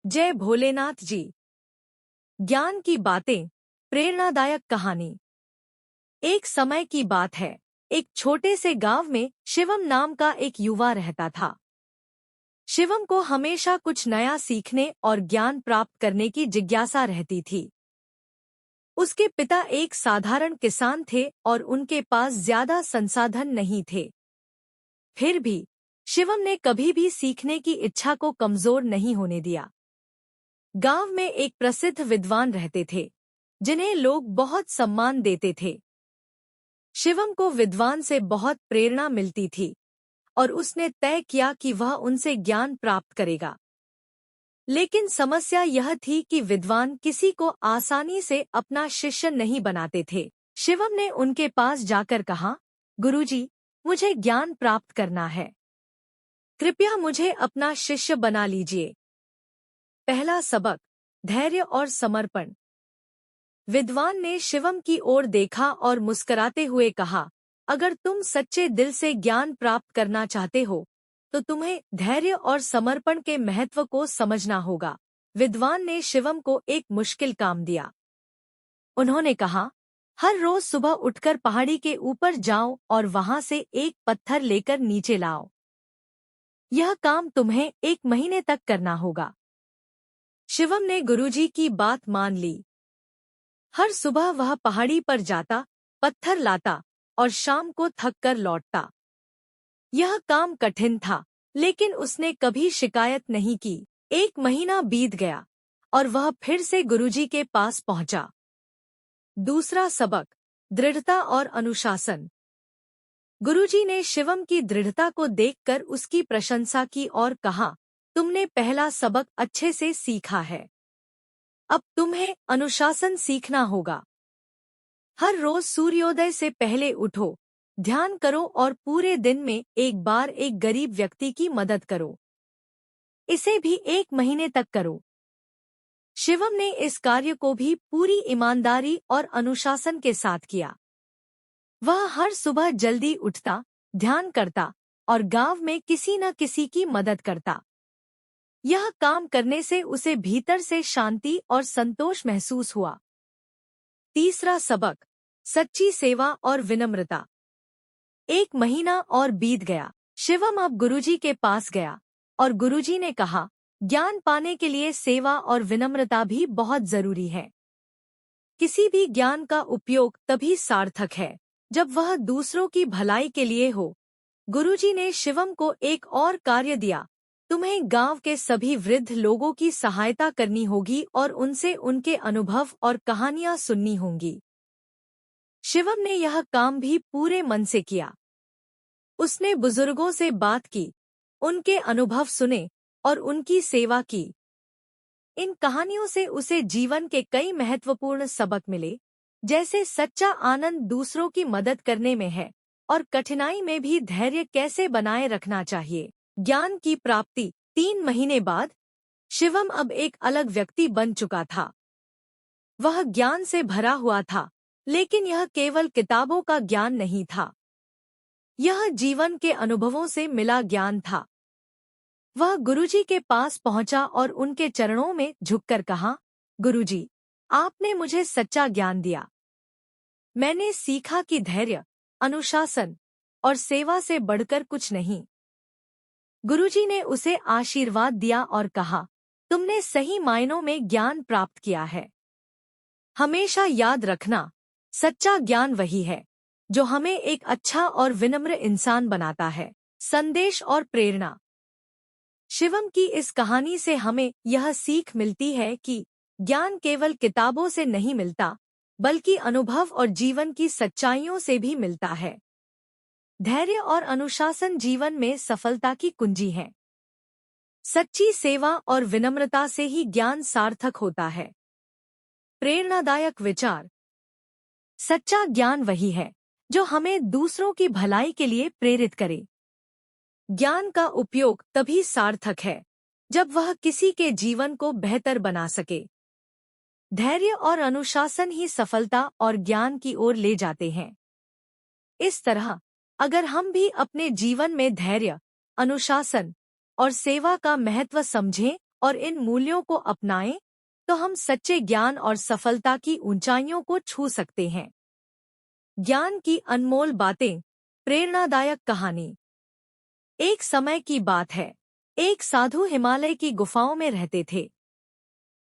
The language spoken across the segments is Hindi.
जय भोलेनाथ जी। ज्ञान की बातें, प्रेरणादायक कहानी। एक समय की बात है। एक छोटे से गांव में शिवम नाम का एक युवा रहता था। शिवम को हमेशा कुछ नया सीखने और ज्ञान प्राप्त करने की जिज्ञासा रहती थी। उसके पिता एक साधारण किसान थे और उनके पास ज्यादा संसाधन नहीं थे। फिर भी शिवम ने कभी भी सीखने की इच्छा को कमजोर नहीं होने दिया। गांव में एक प्रसिद्ध विद्वान रहते थे जिन्हें लोग बहुत सम्मान देते थे। शिवम को विद्वान से बहुत प्रेरणा मिलती थी और उसने तय किया कि वह उनसे ज्ञान प्राप्त करेगा। लेकिन समस्या यह थी कि विद्वान किसी को आसानी से अपना शिष्य नहीं बनाते थे। शिवम ने उनके पास जाकर कहा, गुरुजी, मुझे ज्ञान प्राप्त करना है। कृपया मुझे अपना शिष्य बना लीजिए। पहला सबक, धैर्य और समर्पण। विद्वान ने शिवम की ओर देखा और मुस्कुराते हुए कहा, अगर तुम सच्चे दिल से ज्ञान प्राप्त करना चाहते हो तो तुम्हें धैर्य और समर्पण के महत्व को समझना होगा। विद्वान ने शिवम को एक मुश्किल काम दिया। उन्होंने कहा, हर रोज सुबह उठकर पहाड़ी के ऊपर जाओ और वहां से एक पत्थर लेकर नीचे लाओ। यह काम तुम्हें 1 महीने तक करना होगा। शिवम ने गुरुजी की बात मान ली। हर सुबह वह पहाड़ी पर जाता, पत्थर लाता और शाम को थक कर लौटता। यह काम कठिन था, लेकिन उसने कभी शिकायत नहीं की। 1 महीना बीत गया और वह फिर से गुरुजी के पास पहुंचा। दूसरा सबक, दृढ़ता और अनुशासन। गुरुजी ने शिवम की दृढ़ता को देखकर उसकी प्रशंसा की और कहा, तुमने पहला सबक अच्छे से सीखा है। अब तुम्हें अनुशासन सीखना होगा। हर रोज सूर्योदय से पहले उठो, ध्यान करो और पूरे दिन में एक बार एक गरीब व्यक्ति की मदद करो। इसे भी 1 महीने तक करो। शिवम ने इस कार्य को भी पूरी ईमानदारी और अनुशासन के साथ किया। वह हर सुबह जल्दी उठता, ध्यान करता और गांव में किसी न किसी की मदद करता। यह काम करने से उसे भीतर से शांति और संतोष महसूस हुआ। तीसरा सबक, सच्ची सेवा और विनम्रता। 1 महीना और बीत गया। शिवम अब गुरुजी के पास गया और गुरुजी ने कहा, ज्ञान पाने के लिए सेवा और विनम्रता भी बहुत जरूरी है। किसी भी ज्ञान का उपयोग तभी सार्थक है जब वह दूसरों की भलाई के लिए हो। गुरुजी ने शिवम को एक और कार्य दिया। तुम्हें गांव के सभी वृद्ध लोगों की सहायता करनी होगी और उनसे उनके अनुभव और कहानियां सुननी होंगी। शिवम ने यह काम भी पूरे मन से किया। उसने बुजुर्गों से बात की, उनके अनुभव सुने और उनकी सेवा की। इन कहानियों से उसे जीवन के कई महत्वपूर्ण सबक मिले, जैसे सच्चा आनंद दूसरों की मदद करने में है और कठिनाई में भी धैर्य कैसे बनाए रखना चाहिए। ज्ञान की प्राप्ति। 3 महीने बाद शिवम अब एक अलग व्यक्ति बन चुका था। वह ज्ञान से भरा हुआ था, लेकिन यह केवल किताबों का ज्ञान नहीं था। यह जीवन के अनुभवों से मिला ज्ञान था। वह गुरुजी के पास पहुंचा और उनके चरणों में झुककर कहा, गुरुजी, आपने मुझे सच्चा ज्ञान दिया। मैंने सीखा कि धैर्य, अनुशासन और सेवा से बढ़कर कुछ नहीं। गुरुजी ने उसे आशीर्वाद दिया और कहा, तुमने सही मायनों में ज्ञान प्राप्त किया है। हमेशा याद रखना, सच्चा ज्ञान वही है जो हमें एक अच्छा और विनम्र इंसान बनाता है। संदेश और प्रेरणा। शिवम की इस कहानी से हमें यह सीख मिलती है कि ज्ञान केवल किताबों से नहीं मिलता, बल्कि अनुभव और जीवन की सच्चाइयों से भी मिलता है। धैर्य और अनुशासन जीवन में सफलता की कुंजी है। सच्ची सेवा और विनम्रता से ही ज्ञान सार्थक होता है। प्रेरणादायक विचार। सच्चा ज्ञान वही है जो हमें दूसरों की भलाई के लिए प्रेरित करे। ज्ञान का उपयोग तभी सार्थक है जब वह किसी के जीवन को बेहतर बना सके। धैर्य और अनुशासन ही सफलता और ज्ञान की ओर ले जाते हैं। इस तरह अगर हम भी अपने जीवन में धैर्य, अनुशासन और सेवा का महत्व समझें और इन मूल्यों को अपनाएं तो हम सच्चे ज्ञान और सफलता की ऊंचाइयों को छू सकते हैं। ज्ञान की अनमोल बातें, प्रेरणादायक कहानी। एक समय की बात है, एक साधु हिमालय की गुफाओं में रहते थे।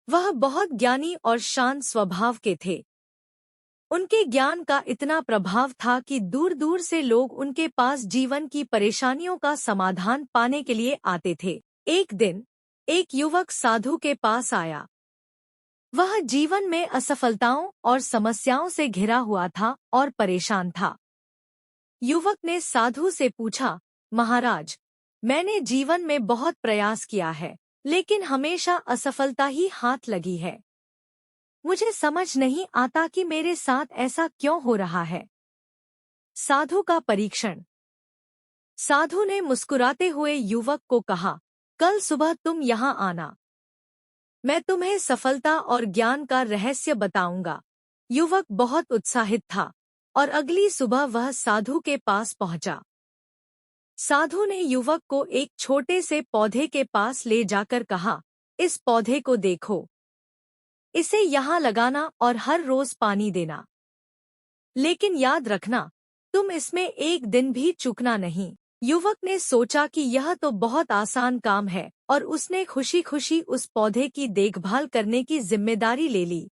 वह बहुत ज्ञानी और शांत स्वभाव के थे। उनके ज्ञान का इतना प्रभाव था कि दूर दूर से लोग उनके पास जीवन की परेशानियों का समाधान पाने के लिए आते थे। एक दिन एक युवक साधु के पास आया। वह जीवन में असफलताओं और समस्याओं से घिरा हुआ था और परेशान था। युवक ने साधु से पूछा, महाराज, मैंने जीवन में बहुत प्रयास किया है, लेकिन हमेशा असफलता ही हाथ लगी है। मुझे समझ नहीं आता कि मेरे साथ ऐसा क्यों हो रहा है। साधु का परीक्षण। साधु ने मुस्कुराते हुए युवक को कहा, कल सुबह तुम यहाँ आना, मैं तुम्हें सफलता और ज्ञान का रहस्य बताऊंगा। युवक बहुत उत्साहित था और अगली सुबह वह साधु के पास पहुंचा। साधु ने युवक को एक छोटे से पौधे के पास ले जाकर कहा, इस पौधे को देखो, इसे यहाँ लगाना और हर रोज पानी देना। लेकिन याद रखना, तुम इसमें एक दिन भी चूकना नहीं। युवक ने सोचा कि यह तो बहुत आसान काम है और उसने खुशी खुशी उस पौधे की देखभाल करने की जिम्मेदारी ले ली।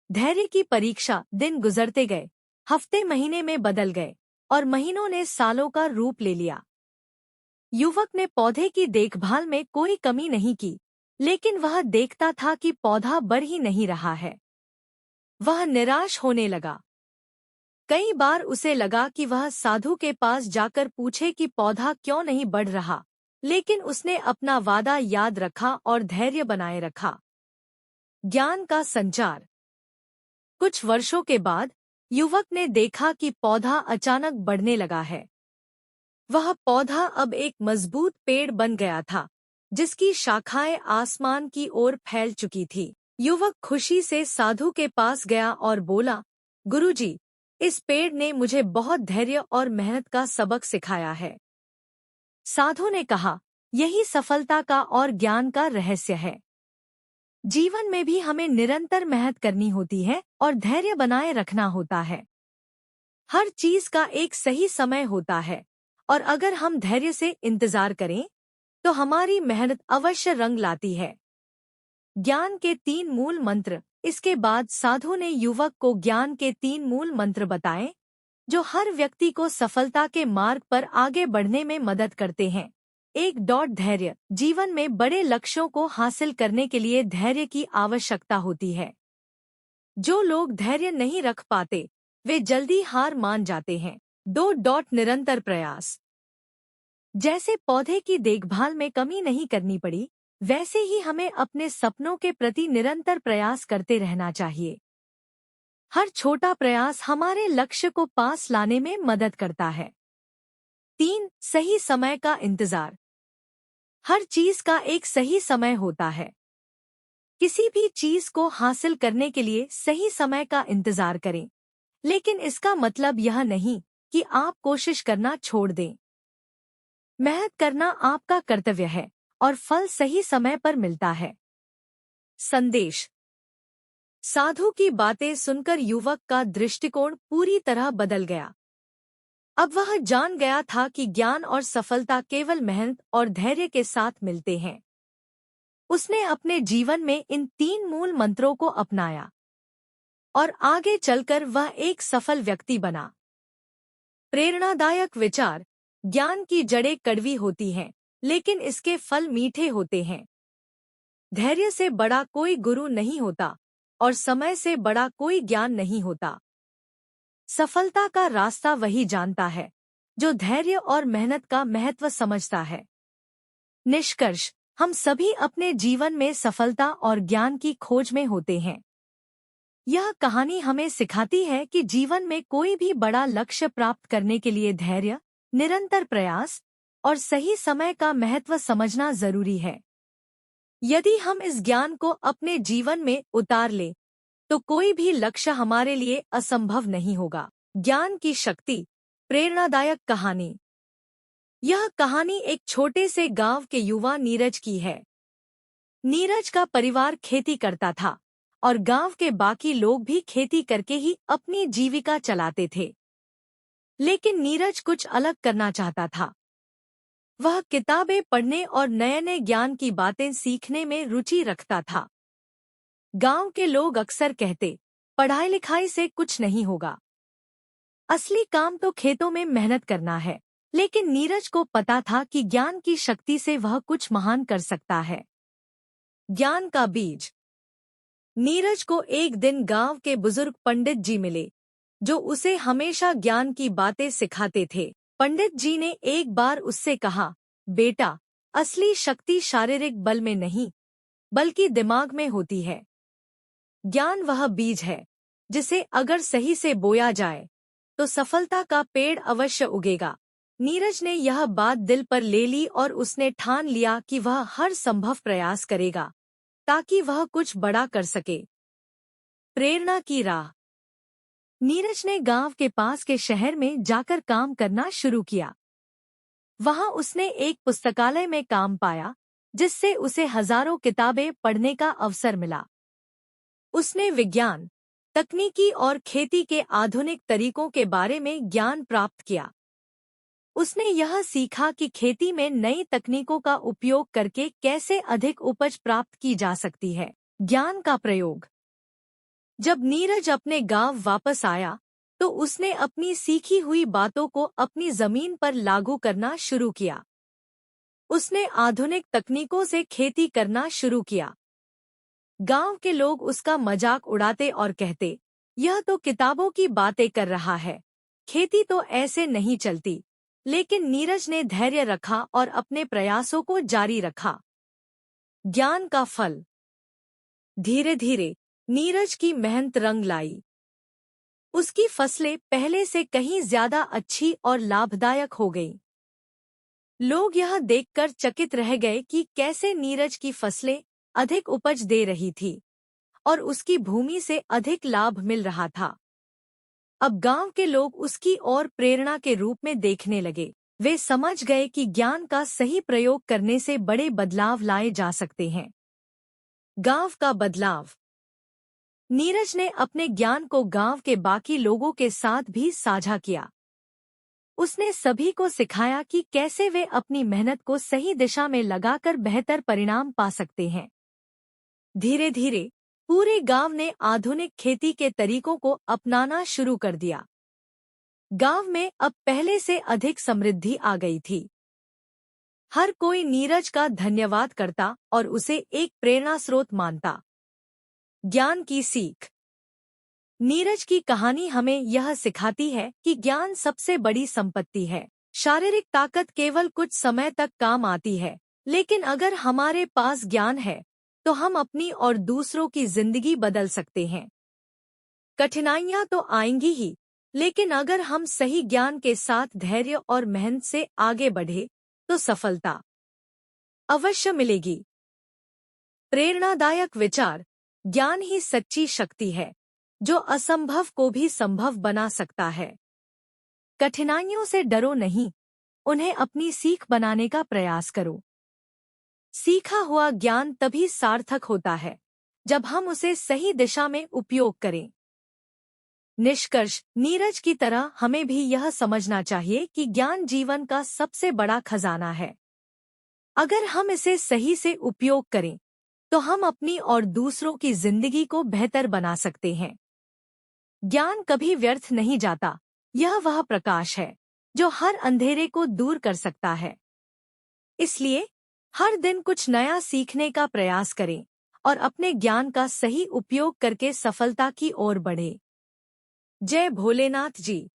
धैर्य की परीक्षा। दिन गुजरते गए, हफ्ते महीने में बदल गए और महीनों ने सालों का रूप ले लिया। युवक ने पौधे की देखभाल में कोई कमी नहीं की, लेकिन वह देखता था कि पौधा बढ़ ही नहीं रहा है। वह निराश होने लगा। कई बार उसे लगा कि वह साधु के पास जाकर पूछे कि पौधा क्यों नहीं बढ़ रहा, लेकिन उसने अपना वादा याद रखा और धैर्य बनाए रखा। ज्ञान का संचार। कुछ वर्षों के बाद युवक ने देखा कि पौधा अचानक बढ़ने लगा है। वह पौधा अब एक मजबूत पेड़ बन गया था, जिसकी शाखाएं आसमान की ओर फैल चुकी थी। युवक खुशी से साधु के पास गया और बोला, गुरुजी, इस पेड़ ने मुझे बहुत धैर्य और मेहनत का सबक सिखाया है। साधु ने कहा, यही सफलता का और ज्ञान का रहस्य है। जीवन में भी हमें निरंतर मेहनत करनी होती है और धैर्य बनाए रखना होता है। हर चीज का एक सही समय होता है और अगर हम धैर्य से इंतजार करें तो हमारी मेहनत अवश्य रंग लाती है। ज्ञान के 3 मूल मंत्र। इसके बाद साधु ने युवक को ज्ञान के 3 मूल मंत्र बताए, जो हर व्यक्ति को सफलता के मार्ग पर आगे बढ़ने में मदद करते हैं। 1. धैर्य। जीवन में बड़े लक्ष्यों को हासिल करने के लिए धैर्य की आवश्यकता होती है। जो लोग धैर्य नहीं रख पाते, वे जल्दी हार मान जाते हैं। 2. निरंतर प्रयास। जैसे पौधे की देखभाल में कमी नहीं करनी पड़ी, वैसे ही हमें अपने सपनों के प्रति निरंतर प्रयास करते रहना चाहिए। हर छोटा प्रयास हमारे लक्ष्य को पास लाने में मदद करता है। 3. सही समय का इंतजार। हर चीज का एक सही समय होता है। किसी भी चीज को हासिल करने के लिए सही समय का इंतजार करें, लेकिन इसका मतलब यह नहीं कि आप कोशिश करना छोड़ दें। मेहनत करना आपका कर्तव्य है और फल सही समय पर मिलता है। संदेश। साधु की बातें सुनकर युवक का दृष्टिकोण पूरी तरह बदल गया। अब वह जान गया था कि ज्ञान और सफलता केवल मेहनत और धैर्य के साथ मिलते हैं। उसने अपने जीवन में इन 3 मूल मंत्रों को अपनाया और आगे चलकर वह एक सफल व्यक्ति बना। प्रेरणादायक विचार। ज्ञान की जड़ें कड़वी होती हैं, लेकिन इसके फल मीठे होते हैं। धैर्य से बड़ा कोई गुरु नहीं होता और समय से बड़ा कोई ज्ञान नहीं होता। सफलता का रास्ता वही जानता है जो धैर्य और मेहनत का महत्व समझता है। निष्कर्ष। हम सभी अपने जीवन में सफलता और ज्ञान की खोज में होते हैं। यह कहानी हमें सिखाती है कि जीवन में कोई भी बड़ा लक्ष्य प्राप्त करने के लिए धैर्य, निरंतर प्रयास और सही समय का महत्व समझना जरूरी है। यदि हम इस ज्ञान को अपने जीवन में उतार लें, तो कोई भी लक्ष्य हमारे लिए असंभव नहीं होगा। ज्ञान की शक्ति। प्रेरणादायक कहानी। यह कहानी एक छोटे से गांव के युवा नीरज की है। नीरज का परिवार खेती करता था और गांव के बाकी लोग भी खेती करके ही अपनी जीविका चलाते थे। लेकिन नीरज कुछ अलग करना चाहता था। वह किताबें पढ़ने और नए नए ज्ञान की बातें सीखने में रुचि रखता था। गांव के लोग अक्सर कहते, पढ़ाई लिखाई से कुछ नहीं होगा, असली काम तो खेतों में मेहनत करना है। लेकिन नीरज को पता था कि ज्ञान की शक्ति से वह कुछ महान कर सकता है। ज्ञान का बीज। नीरज को एक दिन गांव के बुजुर्ग पंडित जी मिले, जो उसे हमेशा ज्ञान की बातें सिखाते थे। पंडित जी ने एक बार उससे कहा, बेटा, असली शक्ति शारीरिक बल में नहीं, बल्कि दिमाग में होती है। ज्ञान वह बीज है जिसे अगर सही से बोया जाए तो सफलता का पेड़ अवश्य उगेगा। नीरज ने यह बात दिल पर ले ली और उसने ठान लिया कि वह हर संभव प्रयास करेगा ताकि वह कुछ बड़ा कर सके। प्रेरणा की राह। नीरज ने गांव के पास के शहर में जाकर काम करना शुरू किया। वहां उसने एक पुस्तकालय में काम पाया, जिससे उसे हजारों किताबें पढ़ने का अवसर मिला। उसने विज्ञान, तकनीकी और खेती के आधुनिक तरीकों के बारे में ज्ञान प्राप्त किया। उसने यह सीखा कि खेती में नई तकनीकों का उपयोग करके कैसे अधिक उपज प्राप्त की जा सकती है। ज्ञान का प्रयोग। जब नीरज अपने गांव वापस आया तो उसने अपनी सीखी हुई बातों को अपनी जमीन पर लागू करना शुरू किया। उसने आधुनिक तकनीकों से खेती करना शुरू किया। गांव के लोग उसका मजाक उड़ाते और कहते, यह तो किताबों की बातें कर रहा है, खेती तो ऐसे नहीं चलती। लेकिन नीरज ने धैर्य रखा और अपने प्रयासों को जारी रखा। ज्ञान का फल। धीरे धीरे नीरज की मेहनत रंग लाई। उसकी फसलें पहले से कहीं ज्यादा अच्छी और लाभदायक हो गईं। लोग यह देखकर चकित रह गए कि कैसे नीरज की फसलें अधिक उपज दे रही थी और उसकी भूमि से अधिक लाभ मिल रहा था। अब गांव के लोग उसकी ओर प्रेरणा के रूप में देखने लगे। वे समझ गए कि ज्ञान का सही प्रयोग करने से बड़े बदलाव लाए जा सकते हैं। गांव का बदलाव। नीरज ने अपने ज्ञान को गांव के बाकी लोगों के साथ भी साझा किया। उसने सभी को सिखाया कि कैसे वे अपनी मेहनत को सही दिशा में लगाकर बेहतर परिणाम पा सकते हैं। धीरे धीरे पूरे गांव ने आधुनिक खेती के तरीकों को अपनाना शुरू कर दिया। गांव में अब पहले से अधिक समृद्धि आ गई थी। हर कोई नीरज का धन्यवाद करता और उसे एक प्रेरणा स्रोत मानता। ज्ञान की सीख। नीरज की कहानी हमें यह सिखाती है कि ज्ञान सबसे बड़ी संपत्ति है। शारीरिक ताकत केवल कुछ समय तक काम आती है, लेकिन अगर हमारे पास ज्ञान है तो हम अपनी और दूसरों की जिंदगी बदल सकते हैं। कठिनाइयां तो आएंगी ही, लेकिन अगर हम सही ज्ञान के साथ धैर्य और मेहनत से आगे बढ़े तो सफलता अवश्य मिलेगी। प्रेरणादायक विचार। ज्ञान ही सच्ची शक्ति है जो असंभव को भी संभव बना सकता है। कठिनाइयों से डरो नहीं, उन्हें अपनी सीख बनाने का प्रयास करो। सीखा हुआ ज्ञान तभी सार्थक होता है जब हम उसे सही दिशा में उपयोग करें। निष्कर्ष। नीरज की तरह हमें भी यह समझना चाहिए कि ज्ञान जीवन का सबसे बड़ा खजाना है। अगर हम इसे सही से उपयोग करें तो हम अपनी और दूसरों की जिंदगी को बेहतर बना सकते हैं। ज्ञान कभी व्यर्थ नहीं जाता, यह वह प्रकाश है जो हर अंधेरे को दूर कर सकता है। इसलिए हर दिन कुछ नया सीखने का प्रयास करें और अपने ज्ञान का सही उपयोग करके सफलता की ओर बढ़ें। जय भोलेनाथ जी।